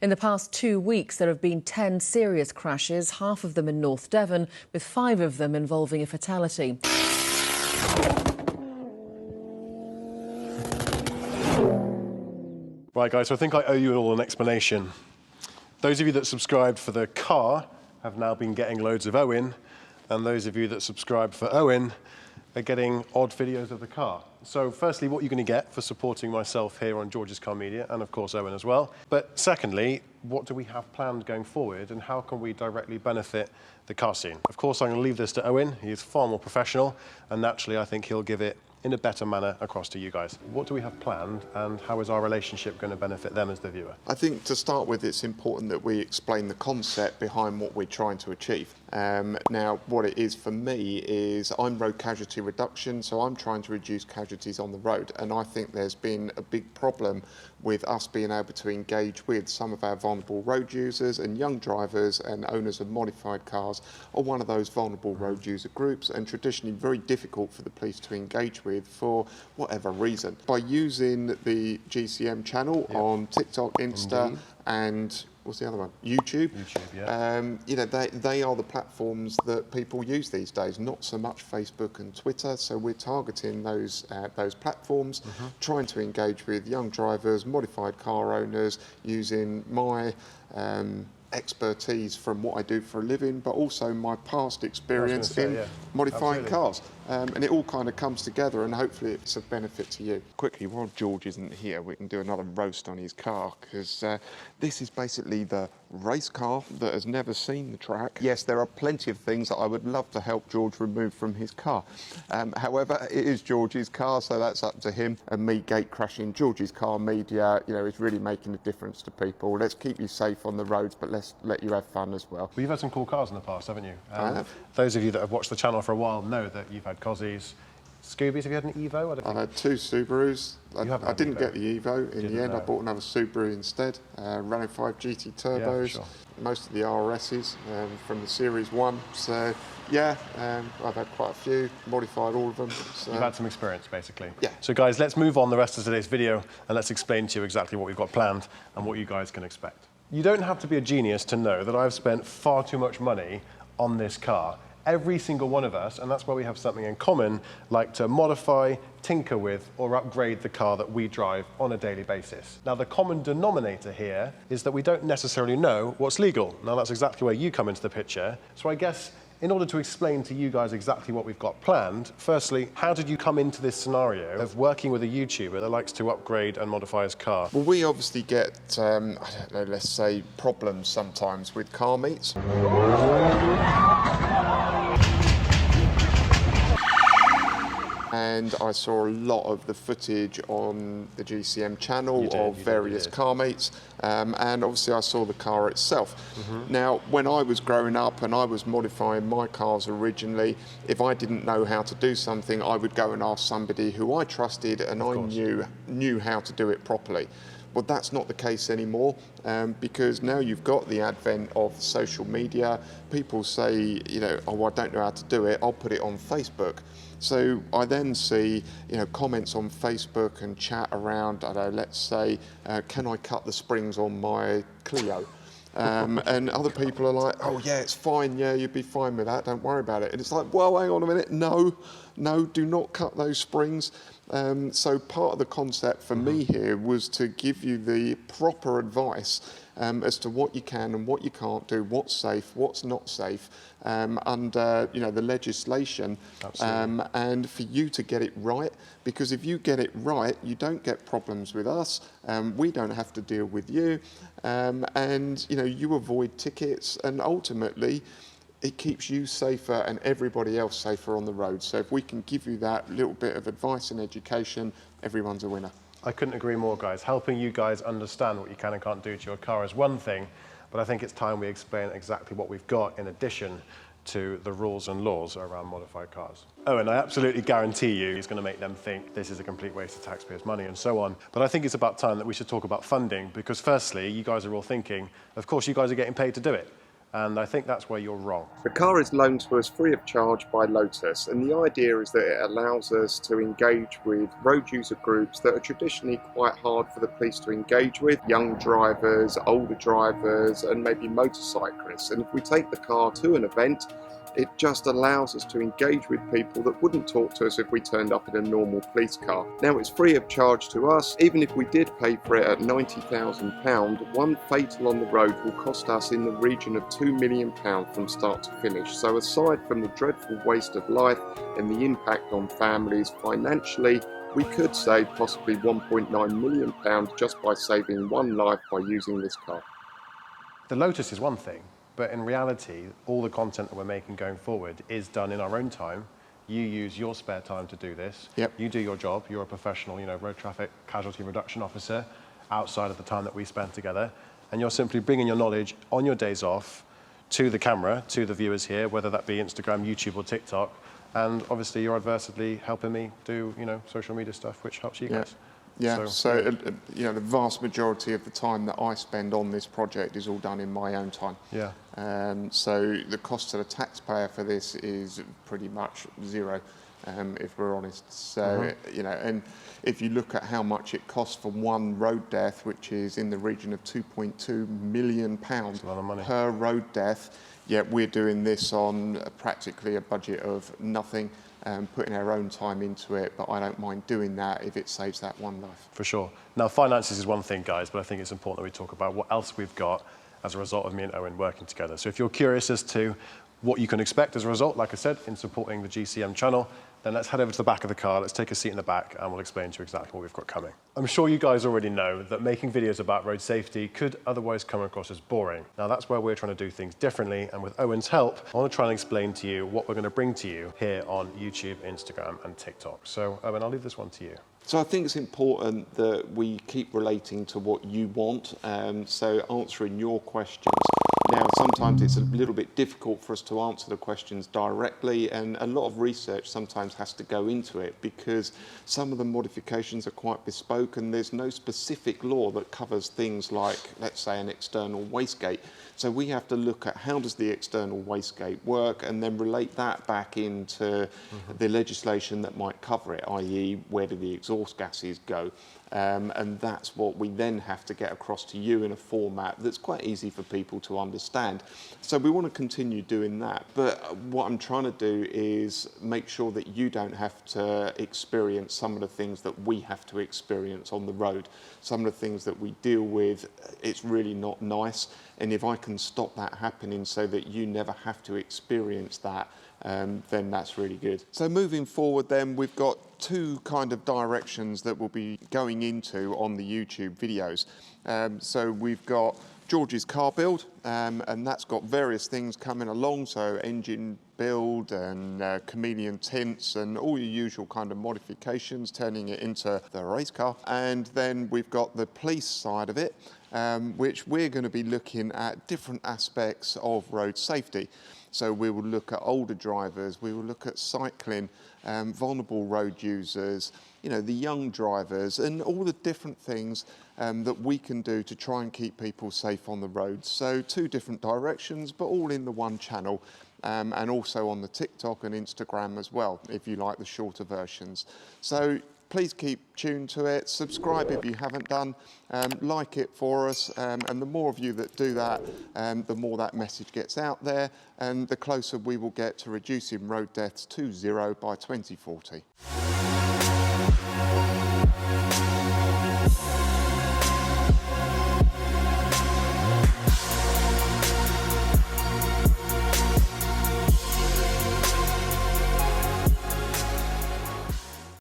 In the past 2 weeks, there have been 10 serious crashes, half of them in North Devon, with 5 of them involving a fatality. Right, guys, so I think I owe you all an explanation. Those of you that subscribed for the car have now been getting loads of Owen, and those of you that subscribed for Owen are getting odd videos of the car. So firstly, what you're going to get for supporting myself here on George's Car Media, and of course Owen as well. But secondly, what do we have planned going forward, and how can we directly benefit the car scene? Of course, I'm going to leave this to Owen. He's far more professional, and naturally I think he'll give it in a better manner across to you guys. What do we have planned, and how is our relationship going to benefit them as the viewer? I think to start with, it's important that we explain the concept behind what we're trying to achieve. Now, what it is for me is I'm road casualty reduction, so I'm trying to reduce casualties on the road, and I think there's been a big problem with us being able to engage with some of our vulnerable road users, and young drivers and owners of modified cars are one of those vulnerable road user groups, and traditionally very difficult for the police to engage with for whatever reason. By using the GCM channel on TikTok, Insta, and what's the other one? YouTube. You know, they are the platforms that people use these days, not so much Facebook and Twitter. So we're targeting those platforms, trying to engage with young drivers, modified car owners, using my expertise from what I do for a living, but also my past experience in modifying cars. And it all kind of comes together, and hopefully it's of benefit to you. Quickly, while George isn't here, we can do another roast on his car, because this is basically the race car that has never seen the track. Yes, there are plenty of things that I would love to help George remove from his car. However, it is George's car, so that's up to him. And me gate crashing George's Car Media, you know, is really making a difference to people. Let's keep you safe on the roads, but let's let you have fun as well. Well, you've had some cool cars in the past, haven't you? I have. Those of you that have watched the channel for a while know that you've had Cozzies, Scoobies. Have you had an Evo? I've had 2 Subarus. I didn't get the Evo in the end. I bought another Subaru instead. Running 5 GT turbos, sure. Most of the RSs from the Series 1. So yeah, I've had quite a few, modified all of them. So. You've had some experience, basically. Yeah. So guys, let's move on the rest of today's video, and let's explain to you exactly what we've got planned and what you guys can expect. You don't have to be a genius to know that I've spent far too much money on this car. Every single one of us, and that's why we have something in common, like to modify, tinker with, or upgrade the car that we drive on a daily basis. Now, the common denominator here is that we don't necessarily know what's legal. Now, that's exactly where you come into the picture. So I guess in order to explain to you guys exactly what we've got planned, firstly, how did you come into this scenario of working with a YouTuber that likes to upgrade and modify his car? Well, we obviously get, I don't know, let's say problems sometimes with car meets. And I saw a lot of the footage on the GCM channel of various car meets, and obviously I saw the car itself. Now, when I was growing up and I was modifying my cars originally, if I didn't know how to do something, I would go and ask somebody who I trusted and I knew how to do it properly. Well, that's not the case anymore, because now you've got the advent of social media. People say, you know, oh, I don't know how to do it, I'll put it on Facebook. So I then see, you know, comments on Facebook and chat around, I don't know, let's say, can I cut the springs on my Clio? And other people are like, oh yeah, it's fine, yeah, you'd be fine with that, don't worry about it. And it's like, well, hang on a minute, no, do not cut those springs. So part of the concept for me here was to give you the proper advice as to what you can and what you can't do, what's safe, what's not safe, under you know, the legislation, and for you to get it right. Because if you get it right, you don't get problems with us, we don't have to deal with you, and you know, you avoid tickets, and ultimately it keeps you safer and everybody else safer on the road. So if we can give you that little bit of advice and education, everyone's a winner. I couldn't agree more, guys. Helping you guys understand what you can and can't do to your car is one thing, but I think it's time we explain exactly what we've got in addition to the rules and laws around modified cars. Oh, and I absolutely guarantee you he's going to make them think this is a complete waste of taxpayers' money and so on. But I think it's about time that we should talk about funding, because firstly, you guys are all thinking, of course you guys are getting paid to do it. And I think that's where you're wrong. The car is loaned to us free of charge by Lotus, and the idea is that it allows us to engage with road user groups that are traditionally quite hard for the police to engage with: young drivers, older drivers, and maybe motorcyclists. And if we take the car to an event, it just allows us to engage with people that wouldn't talk to us if we turned up in a normal police car. Now, it's free of charge to us. Even if we did pay for it at £90,000, one fatal on the road will cost us in the region of £2 million from start to finish. So aside from the dreadful waste of life and the impact on families financially, we could save possibly £1.9 million just by saving one life by using this car. The Lotus is one thing, but in reality, all the content that we're making going forward is done in our own time. You use your spare time to do this. Yep. You do your job. You're a professional, road traffic casualty reduction officer outside of the time that we spend together. And you're simply bringing your knowledge on your days off to the camera, to the viewers here, whether that be Instagram, YouTube, or TikTok. And obviously, you're adversely helping me do, social media stuff, which helps you guys. Yeah, so the vast majority of the time that I spend on this project is all done in my own time. Yeah. So the cost to the taxpayer for this is pretty much zero, if we're honest. So, and if you look at how much it costs for one road death, which is in the region of £2.2 million That's a lot of money. per road death, yet we're doing this on practically a budget of nothing. Putting our own time into it, but I don't mind doing that if it saves that one life. For sure. Now, finances is one thing, guys, but I think it's important that we talk about what else we've got as a result of me and Owen working together. So if you're curious as to what you can expect as a result, like I said, in supporting the GCM channel, then let's head over to the back of the car, let's take a seat in the back, and we'll explain to you exactly what we've got coming. I'm sure you guys already know that making videos about road safety could otherwise come across as boring. Now, that's where we're trying to do things differently, and with Owen's help, I want to try and explain to you what we're going to bring to you here on YouTube, Instagram, and TikTok. So, Owen, I'll leave this one to you. So I think it's important that we keep relating to what you want, so answering your questions. Now, sometimes it's a little bit difficult for us to answer the questions directly, and a lot of research sometimes has to go into it because some of the modifications are quite bespoke and there's no specific law that covers things like, let's say, an external wastegate. So we have to look at how does the external wastegate work and then relate that back into the legislation that might cover it, i.e. where do the exhaust gases go? And that's what we then have to get across to you in a format that's quite easy for people to understand. So we want to continue doing that. But what I'm trying to do is make sure that you don't have to experience some of the things that we have to experience on the road. Some of the things that we deal with, it's really not nice. And if I can stop that happening so that you never have to experience that, then that's really good. So moving forward then, we've got two kind of directions that we'll be going into on the YouTube videos. So we've got George's car build, and that's got various things coming along, so engine build and chameleon tints and all your usual kind of modifications, turning it into the race car. And then we've got the police side of it, which we're going to be looking at different aspects of road safety. So we will look at older drivers, we will look at cycling, vulnerable road users, the young drivers, and all the different things that we can do to try and keep people safe on the roads. So two different directions, but all in the one channel, and also on the TikTok and Instagram as well, if you like the shorter versions. So please keep tuned to it, subscribe if you haven't done, like it for us, and the more of you that do that, the more that message gets out there, and the closer we will get to reducing road deaths to zero by 2040.